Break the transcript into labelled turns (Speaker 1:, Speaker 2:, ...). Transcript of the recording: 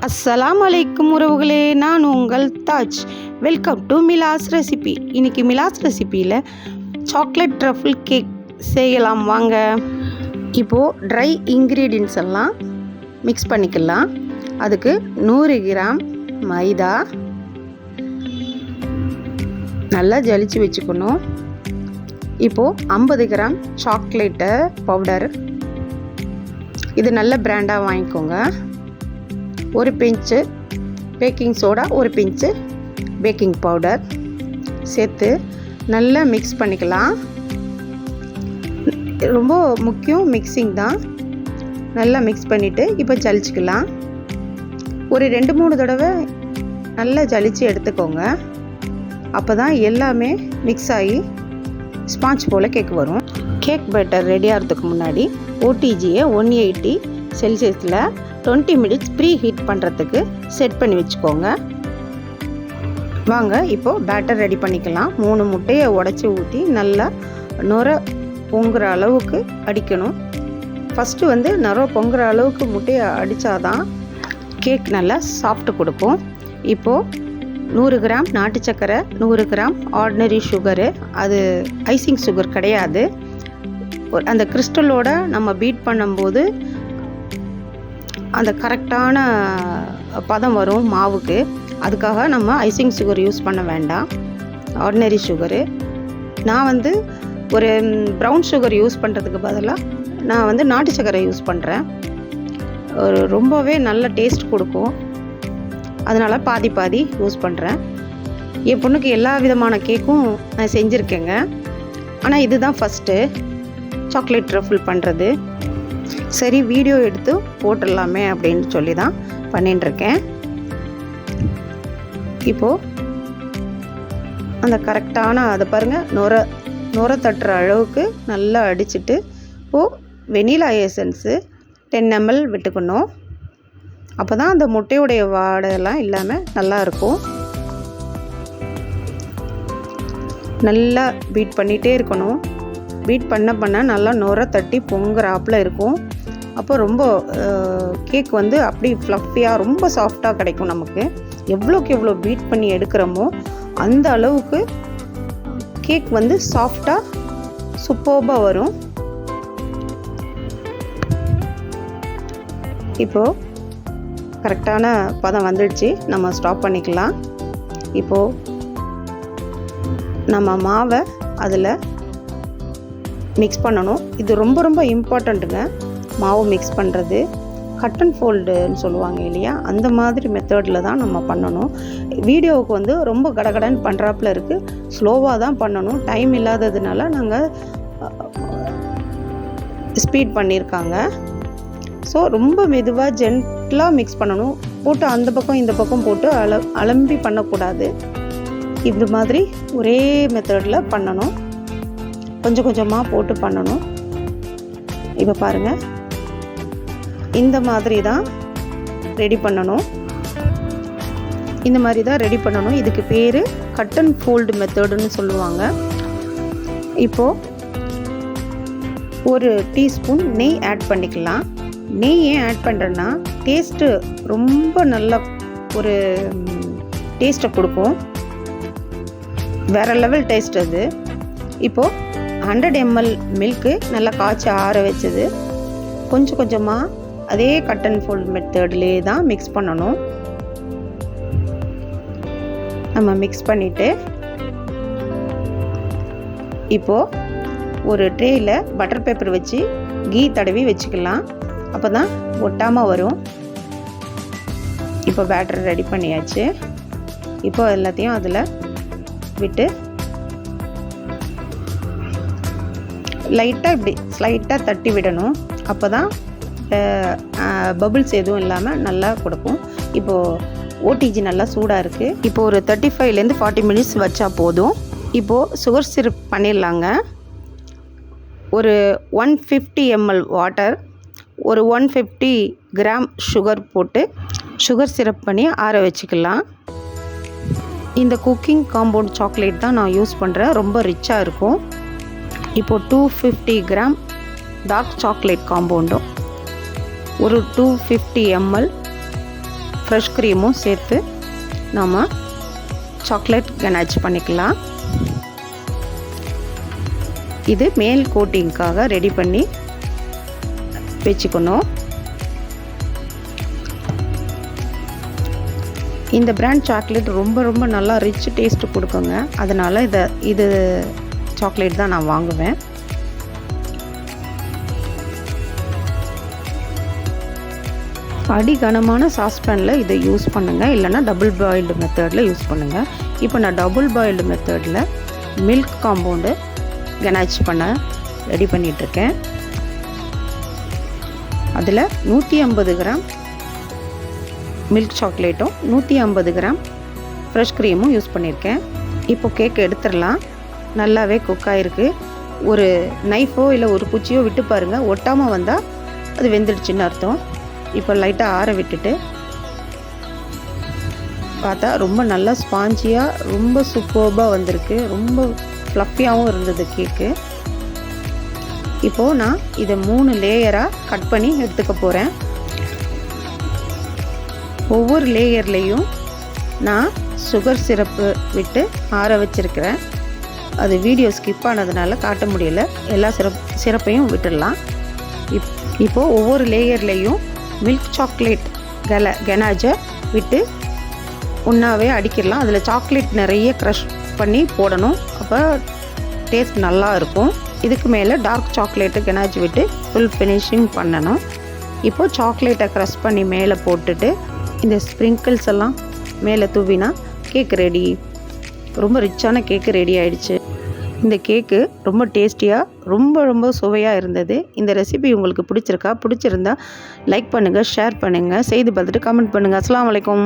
Speaker 1: அஸ்ஸலாமு அலைக்கும் உறவுகளே, நான் உங்கள் Taj. Welcome to Mila's recipe. இன்றைக்கி மிலாஸ் ரெசிப்பியில் சாக்லேட் ட்ரஃபிள் கேக் செய்யலாம் வாங்க. இப்போது ட்ரை இன்க்ரீடியன்ட்ஸ் எல்லாம் மிக்ஸ் பண்ணிக்கலாம். அதுக்கு 100 கிராம் மைதா நல்லா ஜலிச்சு வச்சுக்கணும். இப்போது 50 கிராம் சாக்லேட்டு பவுடர், இது நல்ல பிராண்டாக வாங்கிக்கோங்க. ஒரு பிஞ்சு பேக்கிங் சோடா, ஒரு பிஞ்சு பேக்கிங் பவுடர் சேர்த்து நல்லா மிக்ஸ் பண்ணிக்கலாம். ரொம்ப முக்கியம் மிக்சிங் தான். நல்லா மிக்ஸ் பண்ணிவிட்டு இப்போ ஜலிச்சுக்கலாம். ஒரு 2-3 தடவை நல்லா ஜலிச்சு எடுத்துக்கோங்க. அப்போ தான் எல்லாமே மிக்ஸ் ஆகி ஸ்பாஞ்ச் போல் கேக் வரும். கேக் பேட்டர் ரெடி ஆகிறதுக்கு முன்னாடி ஓடிஜியை 180 செல்சியஸில் 20 மினிட்ஸ் ப்ரீ ஹீட் பண்ணுறதுக்கு செட் பண்ணி வச்சுக்கோங்க. வாங்க இப்போது பேட்டர் ரெடி பண்ணிக்கலாம். 3 முட்டையை உடச்சி ஊற்றி நல்லா நுர பொங்குற அளவுக்கு அடிக்கணும். ஃபஸ்ட்டு நுர பொங்குற அளவுக்கு முட்டையை அடித்தாதான் கேக் நல்லா சாஃப்ட் கொடுக்கும். இப்போது 100 கிராம் நாட்டு சர்க்கரை, 100 கிராம் ஆர்டினரி சுகரு, அது ஐசிங் சுகர் கிடையாது. அந்த கிறிஸ்டலோட நம்ம பீட் பண்ணும்போது அந்த கரெக்டான பதம் வரும் மாவுக்கு. அதுக்காக நம்ம ஐசிங் சுகர் யூஸ் பண்ண வேண்டாம், ஆர்டினரி சுகரு. நான் ஒரு ப்ரௌன் சுகர் யூஸ் பண்ணுறதுக்கு பதிலாக நான் நாட்டு சர்க்கரை யூஸ் பண்ணுறேன். ரொம்பவே நல்ல டேஸ்ட் கொடுக்கும். அதனால் பாதி யூஸ் பண்ணுறேன். என் பொண்ணுக்கு எல்லா விதமான கேக்கும் நான் செஞ்சுருக்கேங்க. ஆனால் இதுதான் ஃபஸ்ட்டு சாக்லேட் ட்ரஃபிள் பண்ணுறது. சரி, வீடியோ எடுத்து போட்டுடலாமே அப்படின்னு சொல்லி தான் பண்ணிட்டுருக்கேன். இப்போது அந்த கரெக்டான அதை பாருங்கள், நுர தட்டுற அளவுக்கு நல்லா அடிச்சுட்டு இப்போது வெனிலா எசன்ஸு 10 ml விட்டுக்கணும். அப்போ தான் அந்த முட்டையுடைய வாடையெல்லாம் இல்லாமல் நல்லாயிருக்கும். நல்லா பீட் பண்ணிகிட்டே இருக்கணும். பீட் பண்ண நல்லா நுர தட்டி பொங்குறாப்பில் இருக்கும். அப்போ ரொம்ப கேக் அப்படி ஃப்ளஃபியாக ரொம்ப சாஃப்டாக கிடைக்கும் நமக்கு. எவ்வளோக்கு எவ்வளோ பீட் பண்ணி எடுக்கிறோமோ அந்த அளவுக்கு கேக் சாஃப்டாக சூப்பர்பாக வரும். இப்போது கரெக்டான பதம் வந்துடுச்சு, நம்ம ஸ்டாப் பண்ணிக்கலாம். இப்போது நம்ம மாவை அதில் மிக்ஸ் பண்ணணும். இது ரொம்ப இம்பார்ட்டண்ட்டுங்க, மாவு மிக்ஸ் பண்ணுறது. கட் அண்ட் ஃபோல்டுன்னு சொல்லுவாங்க இல்லையா, அந்த மாதிரி மெத்தடில் தான் நம்ம பண்ணணும். வீடியோவுக்கு ரொம்ப கடகடன்னு பண்ணுறாப்புல இருக்குது, ஸ்லோவாக தான் பண்ணணும். டைம் இல்லாததுனால நாங்கள் ஸ்பீட் பண்ணியிருக்காங்க. ஸோ ரொம்ப மெதுவாக ஜென்டலாக மிக்ஸ் பண்ணணும். போட்டு அந்த பக்கம் இந்த பக்கம் போட்டு அலம்பி பண்ணக்கூடாது. இப்படி மாதிரி ஒரே மெத்தடில் பண்ணணும். கொஞ்சம் கொஞ்சமாக போட்டு பண்ணணும். இப்போ பாருங்கள், இந்த மாதிரி தான் ரெடி பண்ணணும். இந்த மாதிரி தான் ரெடி பண்ணணும். இதுக்கு பேர் கட் அண்ட் ஃபோல்டு மெத்தடுன்னு சொல்லுவாங்க. இப்போது ஒரு டீஸ்பூன் நெய் ஆட் பண்ணிக்கலாம். நெய் ஏன் ஆட் பண்ணுறேன்னா டேஸ்ட்டு ரொம்ப நல்ல ஒரு டேஸ்ட்டை கொடுக்கும். வேறு லெவல் டேஸ்ட் அது. இப்போது 100 ml மில்க்கு நல்லா காய்ச்சி ஆற வச்சது கொஞ்சம் கொஞ்சமாக அதே கட் அண்ட் ஃபோல்ட் மெத்தட்லேயே தான் மிக்ஸ் பண்ணணும். நம்ம மிக்ஸ் பண்ணிவிட்டு இப்போது ஒரு ட்ரேயில் பட்டர் பேப்பர் வச்சு கீ தடவி வச்சுக்கலாம். அப்போ தான் ஒட்டாமல் வரும். இப்போ பேட்டர் ரெடி பண்ணியாச்சு. இப்போ எல்லாத்தையும் அதில் விட்டு லைட்டாக இப்படி ஸ்லைட்டாக தட்டி விடணும். அப்போ தான் பபிள்ஸ் எதுவும் இல்லாமல் நல்லா கொடுக்கும். இப்போது ஓடிஜி நல்லா சூடாக இருக்குது. இப்போது ஒரு 35லேருந்து 40 மினிட்ஸ் வச்சா போதும். இப்போது சுகர் சிரப் பண்ணிடலாங்க. ஒரு 150 ml வாட்டர், ஒரு 150 கிராம் சுகர் போட்டு சுகர் சிரப் பண்ணி ஆற வச்சுக்கலாம். இந்த குக்கிங் காம்பவுண்ட் சாக்லேட் தான் நான் யூஸ் பண்ணுறேன். ரொம்ப ரிச்சாக இருக்கும். இப்போது 250 கிராம் டார்க் சாக்லேட் காம்பவுண்டும், ஒரு 250 ml ஃப்ரெஷ் க்ரீமும் சேர்த்து நம்ம சாக்லேட் கனாச் பண்ணிக்கலாம். இது மேல் கோட்டிங்காக ரெடி பண்ணி வச்சுக்கணும். இந்த பிராண்ட் சாக்லேட் ரொம்ப நல்லா ரிச் டேஸ்ட் கொடுக்குங்க. அதனால் இது சாக்லேட் தான் நான் வாங்குவேன். அடிகனமான சாஸ்பேனில் இதை யூஸ் பண்ணுங்கள், இல்லைனா டபுள் பாயில்டு மெத்தடில் யூஸ் பண்ணுங்கள். இப்போ நான் டபுள் பாயில்டு மெத்தடில் மில்க் காம்பவுண்டு கனாச் பண்ண ரெடி பண்ணிகிட்ருக்கேன். அதில் 150 கிராம் மில்க் சாக்லேட்டும் 150 கிராம் ஃப்ரெஷ் க்ரீமும் யூஸ் பண்ணியிருக்கேன். இப்போ கேக் எடுத்துடலாம். நல்லாவே குக் ஆகிருக்கு. ஒரு நைஃபோ இல்லை ஒரு குச்சியோ விட்டு பாருங்கள், ஒட்டாமல் வந்தால் அது வெந்துடுச்சுன்னு அர்த்தம். இப்போ லைட்டாக ஆற விட்டுட்டு பார்த்தா ரொம்ப நல்லா ஸ்பாஞ்சியாக ரொம்ப சூப்பர்பாக வந்திருக்கு. ரொம்ப ஃப்ளஃபியாகவும் இருந்தது கேக்கு. இப்போது நான் இதை 3 லேயராக கட் பண்ணி எடுத்துக்க போகிறேன். ஒவ்வொரு லேயர்லேயும் நான் சுகர் சிரப்பு விட்டு ஆற வச்சுருக்கிறேன். அது வீடியோ ஸ்கிப் ஆனதுனால காட்ட முடியல. எல்லா சிரப்பையும் விட்டுடலாம். இப்போது ஒவ்வொரு லேயர்லேயும் மில்க் சாக்லேட் கனாஜை விட்டு ஒன்றாவே அடிக்கிடலாம். அதில் சாக்லேட் நிறைய க்ரஷ் பண்ணி போடணும், அப்போ டேஸ்ட் நல்லா இருக்கும். இதுக்கு மேலே டார்க் சாக்லேட்டு கனாஜ் விட்டு ஃபுல் ஃபினிஷிங் பண்ணணும். இப்போது சாக்லேட்டை க்ரஷ் பண்ணி மேலே போட்டுட்டு இந்த ஸ்ப்ரிங்கிள்ஸ் எல்லாம் மேலே தூவினா கேக் ரெடி. ரொம்ப ரிச்சான கேக்கு ரெடி ஆகிடுச்சு. இந்த கேக்கு ரொம்ப டேஸ்டியாக ரொம்ப சுவையாக இருந்தது. இந்த ரெசிபி உங்களுக்கு பிடிச்சிருந்தா லைக் பண்ணுங்கள், ஷேர் பண்ணுங்கள், செய்து பார்த்துட்டு கமெண்ட் பண்ணுங்கள். அஸ்ஸலாமு அலைக்கும்.